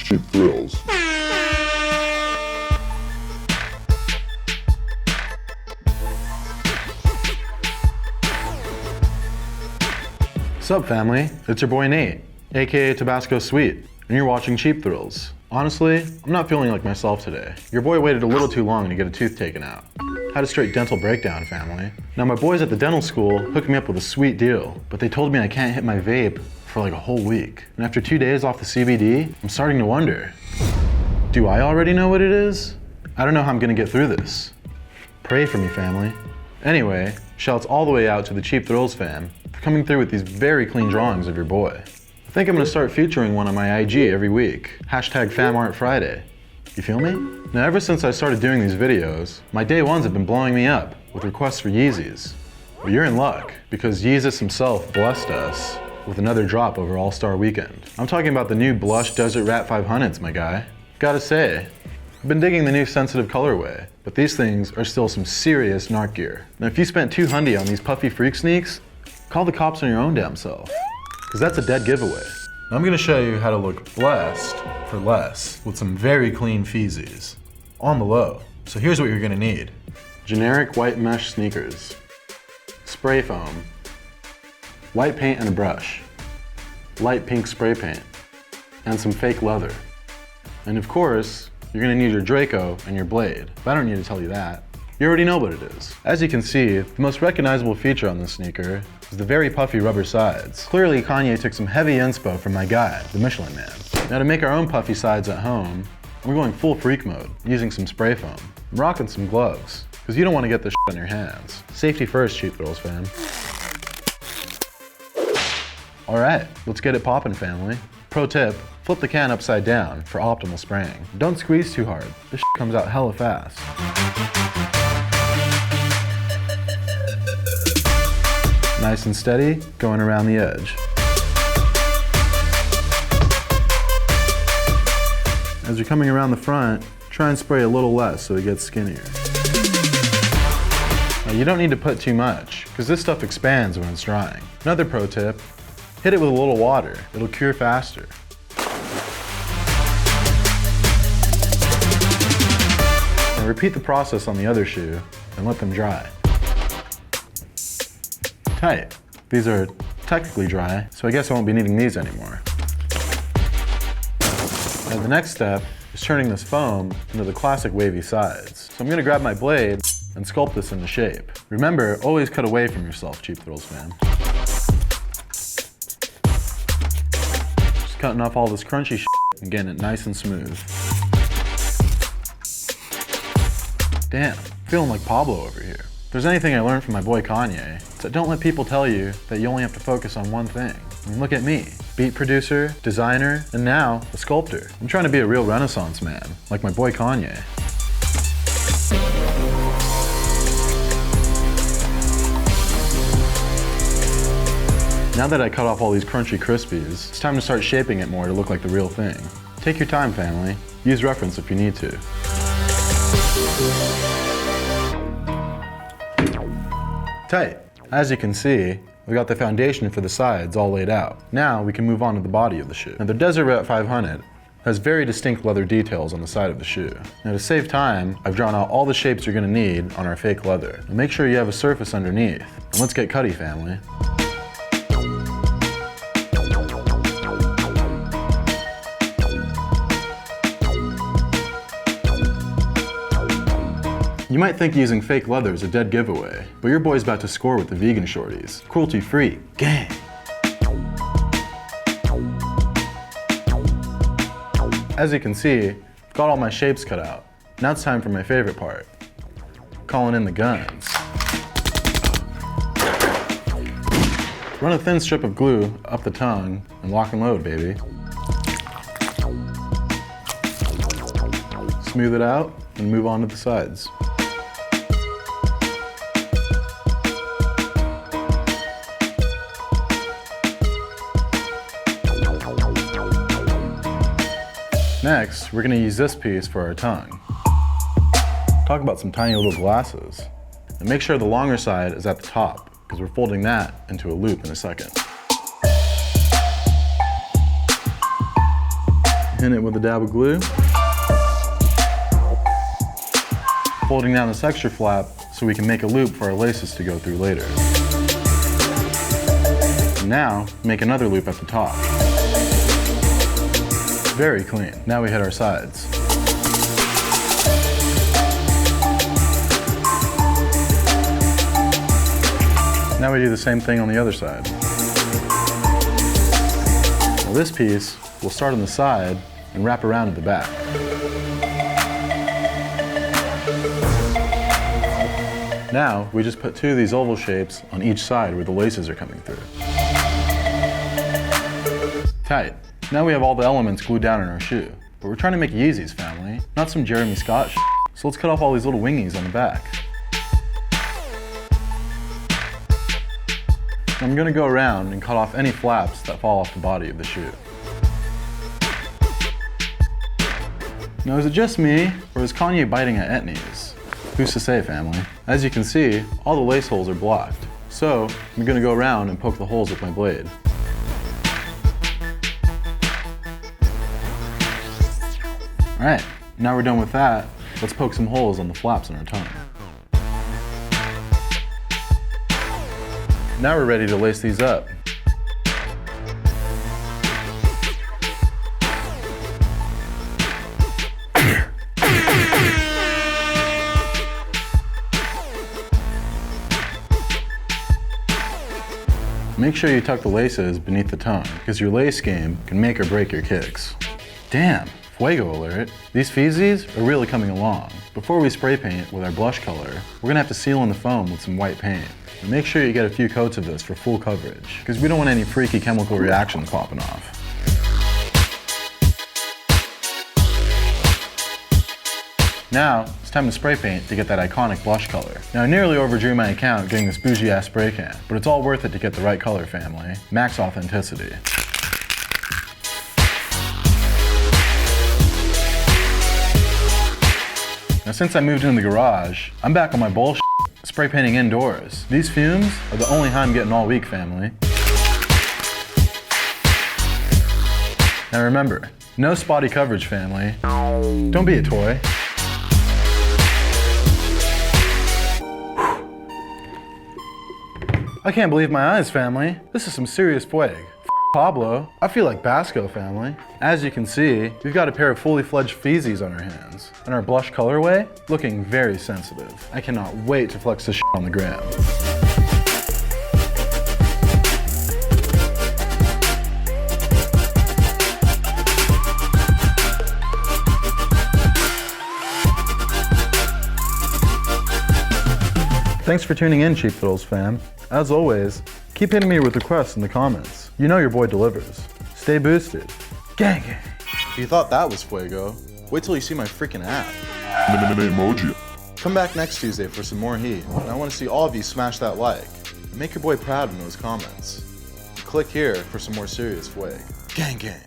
cheap thrills. Sup family, it's your boy Nate, aka Tabasko Sweet, and you're watching Cheap Thrills. Honestly, I'm not feeling like myself today. Your boy waited a little too long to get a tooth taken out. Had a straight dental breakdown, family. Now my boys at the dental school hooked me up with a sweet deal, but they told me I can't hit my vape for like a whole week. And after 2 days off the CBD, I'm starting to wonder, do I already know what it is? I don't know how I'm gonna get through this. Pray for me, family. Anyway, shouts all the way out to the Cheap Thrills fam for coming through with these very clean drawings of your boy. I think I'm gonna start featuring one on my IG every week. Hashtag FamArtFriday. You feel me? Now ever since I started doing these videos, my day ones have been blowing me up with requests for Yeezys. But you're in luck, because Yeezus himself blessed us with another drop over All-Star Weekend. I'm talking about the new Blush Desert Rat 500s, my guy. Gotta say, I've been digging the new sensitive colorway, but these things are still some serious narc gear. Now if you spent $200 on these puffy freak sneaks, call the cops on your own damn self, because that's a dead giveaway. Now I'm gonna show you how to look blessed for less with some very clean feezies on the low. So here's what you're gonna need. Generic white mesh sneakers, spray foam, white paint and a brush, light pink spray paint, and some fake leather. And of course, you're gonna need your Draco and your blade, but I don't need to tell you that. You already know what it is. As you can see, the most recognizable feature on this sneaker is the very puffy rubber sides. Clearly, Kanye took some heavy inspo from my guy, the Michelin Man. Now to make our own puffy sides at home, we're going full freak mode, using some spray foam. I'm rocking some gloves, because you don't want to get this shit on your hands. Safety first, Cheap Thrills fam. Alright, let's get it poppin', family. Pro tip, flip the can upside down for optimal spraying. Don't squeeze too hard, this shit comes out hella fast. Nice and steady, going around the edge. As you're coming around the front, try and spray a little less so it gets skinnier. Now, you don't need to put too much, because this stuff expands when it's drying. Another pro tip, hit it with a little water. It'll cure faster. Now repeat the process on the other shoe and let them dry. Tight. These are technically dry, so I guess I won't be needing these anymore. Now the next step is turning this foam into the classic wavy sides. So I'm gonna grab my blade and sculpt this into shape. Remember, always cut away from yourself, Cheap Thrills fam. Just cutting off all this crunchy shit and getting it nice and smooth. Damn, feeling like Pablo over here. If there's anything I learned from my boy Kanye, it's that don't let people tell you that you only have to focus on one thing. I mean, look at me, beat producer, designer, and now a sculptor. I'm trying to be a real Renaissance man, like my boy Kanye. Now that I cut off all these crunchy crispies, it's time to start shaping it more to look like the real thing. Take your time, family. Use reference if you need to. Tight. As you can see, we got the foundation for the sides all laid out. Now we can move on to the body of the shoe. Now the Desert Rat 500 has very distinct leather details on the side of the shoe. Now to save time, I've drawn out all the shapes you're gonna need on our fake leather. Now make sure you have a surface underneath. And let's get cutty, family. You might think using fake leather is a dead giveaway, but your boy's about to score with the vegan shorties. Cruelty-free, gang! As you can see, I've got all my shapes cut out. Now it's time for my favorite part. Calling in the guns. Run a thin strip of glue up the tongue and lock and load, baby. Smooth it out and move on to the sides. Next, we're gonna use this piece for our tongue. Talk about some tiny little glasses. And make sure the longer side is at the top, because we're folding that into a loop in a second. Pin it with a dab of glue. Folding down this extra flap so we can make a loop for our laces to go through later. And now, make another loop at the top. Very clean. Now we hit our sides. Now we do the same thing on the other side. Now this piece, we'll start on the side and wrap around at the back. Now, we just put two of these oval shapes on each side where the laces are coming through. Tight. Now we have all the elements glued down in our shoe. But we're trying to make Yeezys, family, not some Jeremy Scott shit. So let's cut off all these little wingies on the back. I'm gonna go around and cut off any flaps that fall off the body of the shoe. Now, is it just me, or is Kanye biting at etnies? Who's to say, family? As you can see, all the lace holes are blocked. So, I'm gonna go around and poke the holes with my blade. Alright, now we're done with that, let's poke some holes on the flaps in our tongue. Now we're ready to lace these up. Make sure you tuck the laces beneath the tongue, because your lace game can make or break your kicks. Damn, fuego alert. These feezies are really coming along. Before we spray paint with our blush color, we're gonna have to seal in the foam with some white paint. And make sure you get a few coats of this for full coverage, because we don't want any freaky chemical reactions popping off. Now, it's time to spray paint to get that iconic blush color. Now, I nearly overdrew my account getting this bougie ass spray can, but it's all worth it to get the right color, family. Max authenticity. Now, since I moved into the garage, I'm back on my bullshit, spray painting indoors. These fumes are the only high I'm getting all week, family. Now remember, no spotty coverage, family. Don't be a toy. I can't believe my eyes, family. This is some serious fueg. Pablo. I feel like Basco, family. As you can see, we've got a pair of fully fledged feezies on our hands, and our blush colorway looking very sensitive. I cannot wait to flex this shit on the gram. Thanks for tuning in, Cheap Thrills fam. As always, keep hitting me with requests in the comments. You know your boy delivers. Stay boosted. Gang gang. If you thought that was fuego, wait till you see my freaking app. Emoji. Come back next Tuesday for some more heat, and I want to see all of you smash that like. And make your boy proud in those comments. Click here for some more serious fueg. Gang gang.